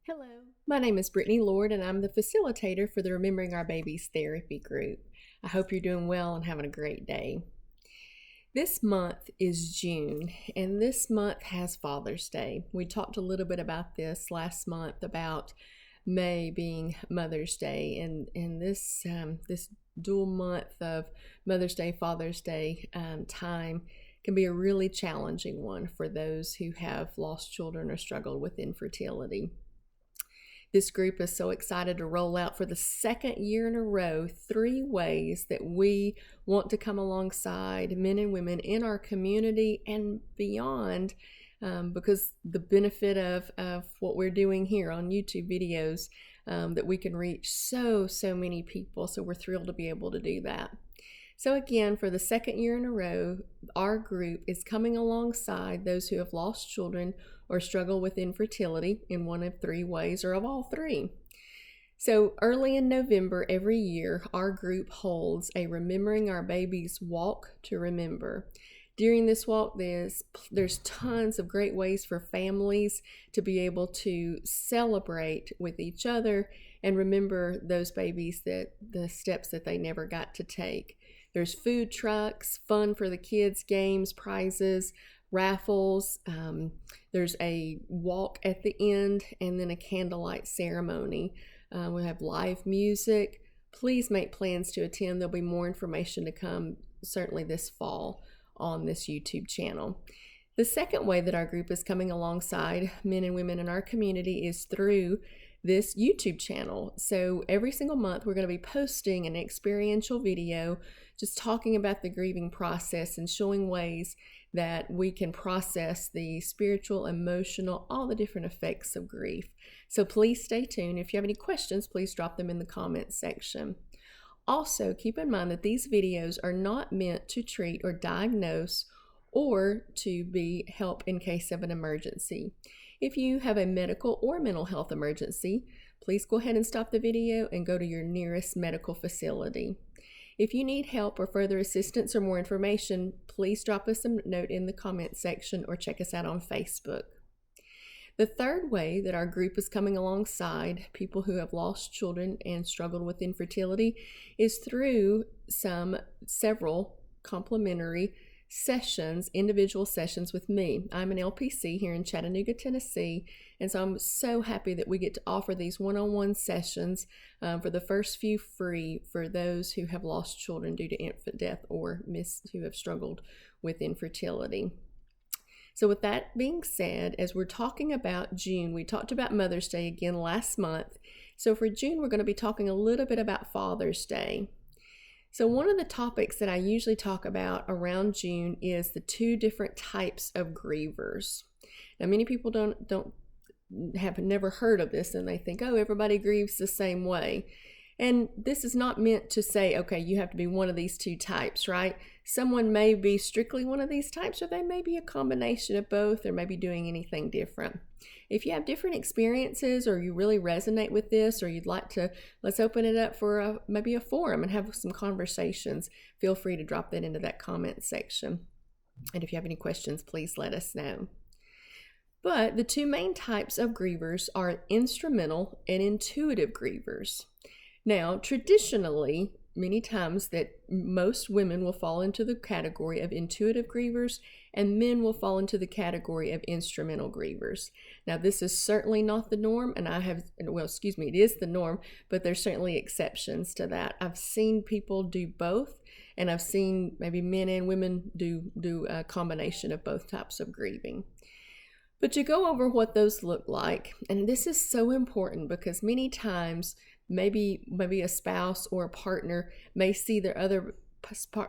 Hello, my name is Brittany Lord, and I'm the facilitator for the Remembering Our Babies therapy group. I hope you're doing well and having a great day. This month is June, and this month has Father's Day. We talked a little bit about this last month about May being Mother's Day, and this dual month of Mother's Day, Father's Day time can be a really challenging one for those who have lost children or struggled with infertility. This group is so excited to roll out for the second year in a row 3 ways that we want to come alongside men and women in our community and beyond, because the benefit of what we're doing here on YouTube videos, that we can reach so many people. So we're thrilled to be able to do that. So again, for the second year in a row, our group is coming alongside those who have lost children or struggle with infertility in one of 3 ways or of all 3. So early in November every year, our group holds a Remembering Our Babies Walk to Remember. During this walk, there's tons of great ways for families to be able to celebrate with each other and remember those babies, that the steps that they never got to take. There's food trucks, fun for the kids, games, prizes, raffles. There's a walk at the end, and then a candlelight ceremony. We have live music. Please make plans to attend. There'll be more information to come, certainly this fall, on this YouTube channel. The second way that our group is coming alongside men and women in our community is through this YouTube channel. So every single month we're going to be posting an experiential video just talking about the grieving process and showing ways that we can process the spiritual, emotional, all the different effects of grief. So please stay tuned. If you have any questions, please drop them in the comments section. Also, keep in mind that these videos are not meant to treat or diagnose or to be help in case of an emergency. If you have a medical or mental health emergency, please go ahead and stop the video and go to your nearest medical facility. If you need help or further assistance or more information, please drop us a note in the comments section or check us out on Facebook. The third way that our group is coming alongside people who have lost children and struggled with infertility is through several complimentary sessions, individual sessions with me. I'm an LPC here in Chattanooga, Tennessee, and so I'm so happy that we get to offer these one-on-one sessions for the first few free for those who have lost children due to infant death or who have struggled with infertility. So with that being said, as we're talking about June, we talked about Mother's Day again last month. So for June, we're going to be talking a little bit about Father's Day. So one of the topics that I usually talk about around June is the 2 different types of grievers. Now, many people have never heard of this, and they think, oh, everybody grieves the same way. And this is not meant to say, okay, you have to be one of these 2 types, right? Someone may be strictly one of these types, or they may be a combination of both, or maybe doing anything different. If you have different experiences, or you really resonate with this, or you'd like to, let's open it up for maybe a forum and have some conversations, feel free to drop that into that comment section. And if you have any questions, please let us know. But the 2 main types of grievers are instrumental and intuitive grievers. Now, traditionally, many times that most women will fall into the category of intuitive grievers and men will fall into the category of instrumental grievers. Now, this is certainly not the norm, and it is the norm, but there's certainly exceptions to that. I've seen people do both, and I've seen maybe men and women do a combination of both types of grieving. But to go over what those look like, and this is so important because many times maybe a spouse or a partner may see their other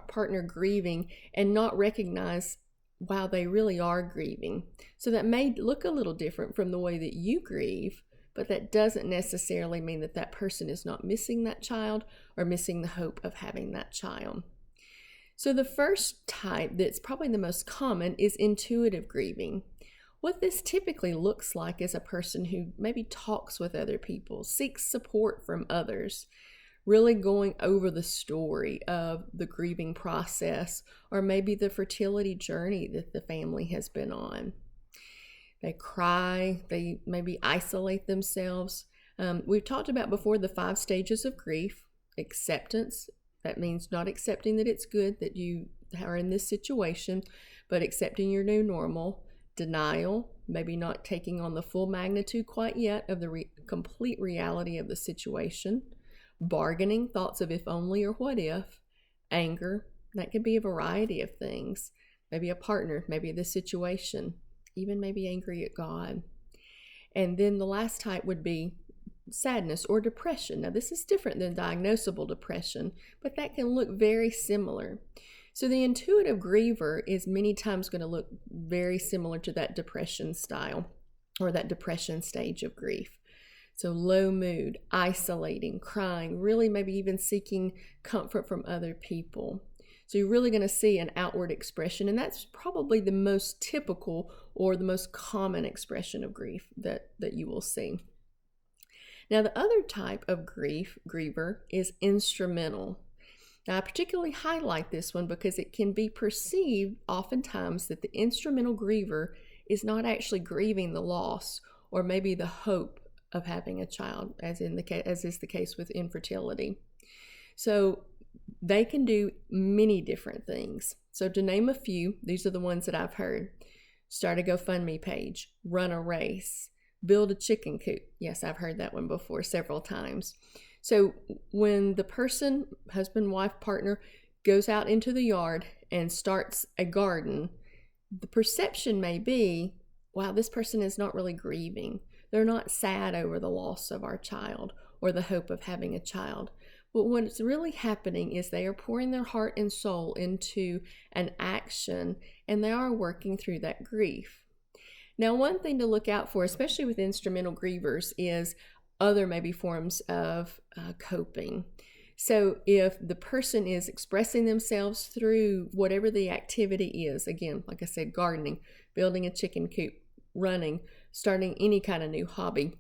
partner grieving and not recognize, wow, they really are grieving. So that may look a little different from the way that you grieve, but that doesn't necessarily mean that that person is not missing that child or missing the hope of having that child. So the first type that's probably the most common is intuitive grieving. What this typically looks like is a person who maybe talks with other people, seeks support from others, really going over the story of the grieving process or maybe the fertility journey that the family has been on. They cry, they maybe isolate themselves. We've talked about before the 5 stages of grief. Acceptance, that means not accepting that it's good that you are in this situation, but accepting your new normal. Denial, maybe not taking on the full magnitude quite yet of the complete reality of the situation. Bargaining, thoughts of if only or what if. Anger, that could be a variety of things. Maybe a partner, maybe the situation, even maybe angry at God. And then the last type would be sadness or depression. Now, this is different than diagnosable depression, but that can look very similar. So the intuitive griever is many times going to look very similar to that depression style or that depression stage of grief. So low mood, isolating, crying, really maybe even seeking comfort from other people. So you're really going to see an outward expression, and that's probably the most typical or the most common expression of grief that you will see. Now, the other type of griever, is instrumental. Now, I particularly highlight this one because it can be perceived oftentimes that the instrumental griever is not actually grieving the loss or maybe the hope of having a child, as is the case with infertility. So they can do many different things. So to name a few, these are the ones that I've heard. Start a GoFundMe page, run a race, build a chicken coop. Yes, I've heard that one before several times. So when the person, husband, wife, partner, goes out into the yard and starts a garden, the perception may be, wow, this person is not really grieving. They're not sad over the loss of our child or the hope of having a child. But what's really happening is they are pouring their heart and soul into an action, and they are working through that grief. Now, one thing to look out for, especially with instrumental grievers, is other maybe forms of coping. So if the person is expressing themselves through whatever the activity is, again, like I said, gardening, building a chicken coop, running, starting any kind of new hobby,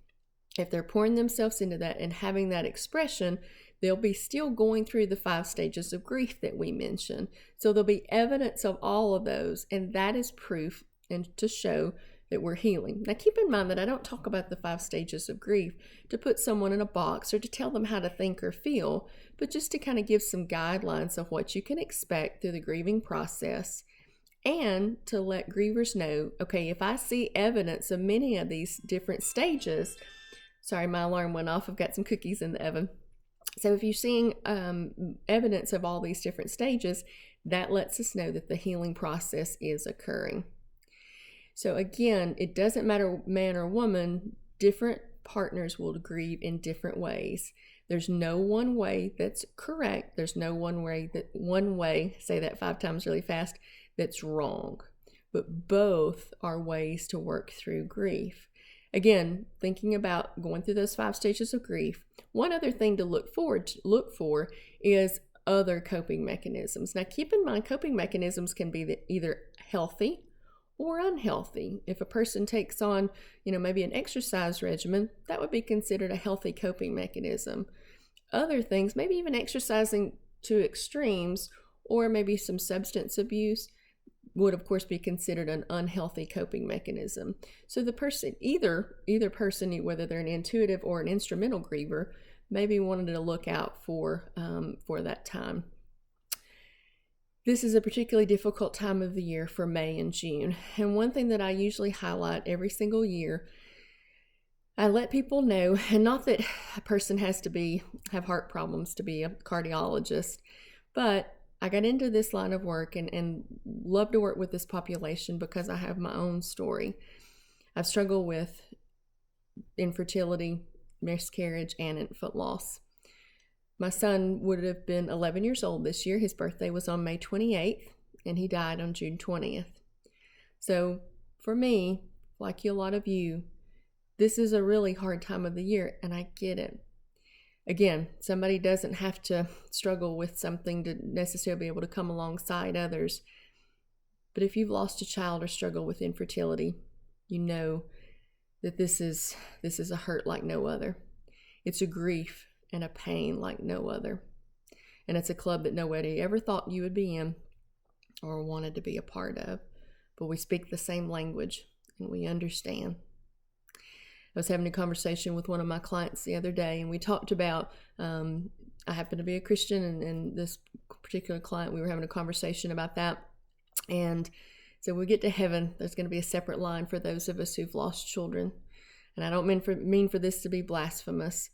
if they're pouring themselves into that and having that expression, they'll be still going through the 5 stages of grief that we mentioned. So there'll be evidence of all of those, and that is proof and to show that we're healing. Now, keep in mind that I don't talk about the 5 stages of grief to put someone in a box or to tell them how to think or feel, but just to kind of give some guidelines of what you can expect through the grieving process, and to let grievers know, okay, if I see evidence of many of these different stages, sorry, my alarm went off. I've got some cookies in the oven. So if you're seeing evidence of all these different stages, that lets us know that the healing process is occurring. So again, it doesn't matter man or woman, different partners will grieve in different ways. There's no one way that's correct. There's no one way, say that 5 times really fast, that's wrong. But both are ways to work through grief. Again, thinking about going through those 5 stages of grief, one other thing to look for is other coping mechanisms. Now, keep in mind, coping mechanisms can be either healthy or unhealthy. If a person takes on, maybe an exercise regimen, that would be considered a healthy coping mechanism. Other things, maybe even exercising to extremes or maybe some substance abuse, would of course be considered an unhealthy coping mechanism. So the person, either person, whether they're an intuitive or an instrumental griever, maybe wanted to look out for that time. This is a particularly difficult time of the year for May and June. And one thing that I usually highlight every single year, I let people know, and not that a person has to have heart problems to be a cardiologist, but I got into this line of work and love to work with this population because I have my own story. I've struggled with infertility, miscarriage, and infant loss. My son would have been 11 years old this year. His birthday was on May 28th, and he died on June 20th. So for me, like a lot of you, this is a really hard time of the year, and I get it. Again, somebody doesn't have to struggle with something to necessarily be able to come alongside others. But if you've lost a child or struggle with infertility, you know that this is a hurt like no other. It's a grief and a pain like no other. And it's a club that nobody ever thought you would be in or wanted to be a part of. But we speak the same language, and we understand. I was having a conversation with one of my clients the other day, and we talked about, I happen to be a Christian, and this particular client, we were having a conversation about that. And so when we get to heaven, there's going to be a separate line for those of us who've lost children. And I don't mean for this to be blasphemous.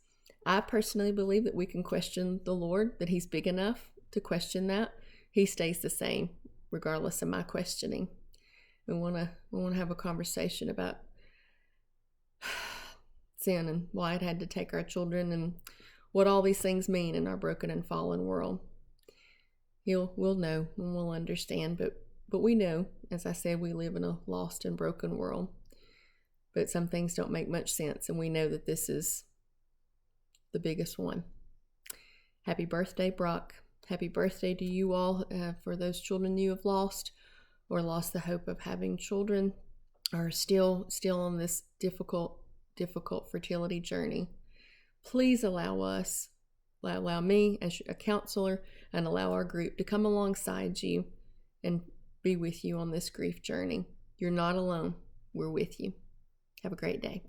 I personally believe that we can question the Lord, that he's big enough to question that. He stays the same regardless of my questioning. We want to have a conversation about sin and why it had to take our children and what all these things mean in our broken and fallen world. We'll know and we'll understand, but we know, as I said, we live in a lost and broken world. But some things don't make much sense, and we know that this is the biggest one. Happy birthday, Brock. Happy birthday to you all for those children you have lost or lost the hope of having children, or still on this difficult fertility journey. Please allow me as a counselor and allow our group to come alongside you and be with you on this grief journey. You're not alone. We're with you. Have a great day.